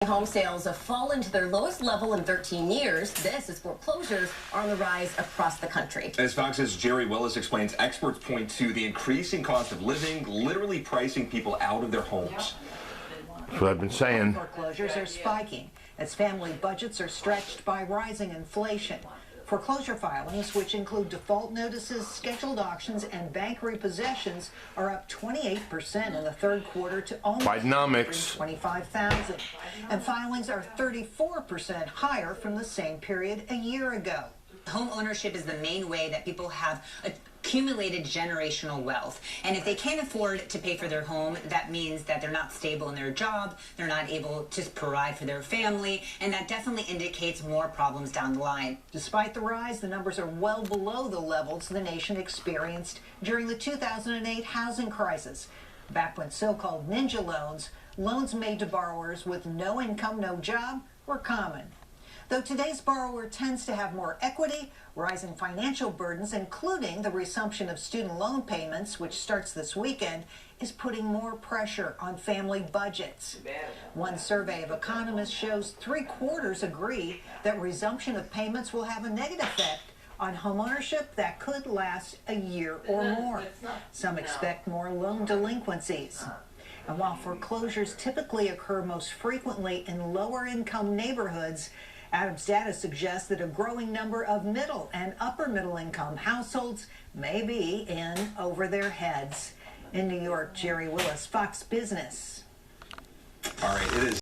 Home sales have fallen to their lowest level in 13 years. This as foreclosures are on the rise across the country. As Fox's Jerry Willis explains, experts point to the increasing cost of living, literally pricing people out of their homes. That's what I've been saying. Foreclosures are spiking as family budgets are stretched by rising inflation. Foreclosure filings, which include default notices, scheduled auctions, and bank repossessions, are up 28% in the third quarter to almost 25,000. And filings are 34% higher from the same period a year ago. Home ownership is the main way that people have accumulated generational wealth. And if they can't afford to pay for their home, that means that they're not stable in their job, they're not able to provide for their family, and that definitely indicates more problems down the line. Despite the rise, the numbers are well below the levels the nation experienced during the 2008 housing crisis. Back when so-called ninja loans made to borrowers with no income, no job, were common. Though today's borrower tends to have more equity, rising financial burdens, including the resumption of student loan payments, which starts this weekend, is putting more pressure on family budgets. One survey of economists shows 3/4 agree that resumption of payments will have a negative effect on homeownership that could last a year or more. Some expect more loan delinquencies. And while foreclosures typically occur most frequently in lower-income neighborhoods, Adams data suggests that a growing number of middle and upper middle income households may be in over their heads. In New York, Jerry Willis, Fox Business. All right, it is.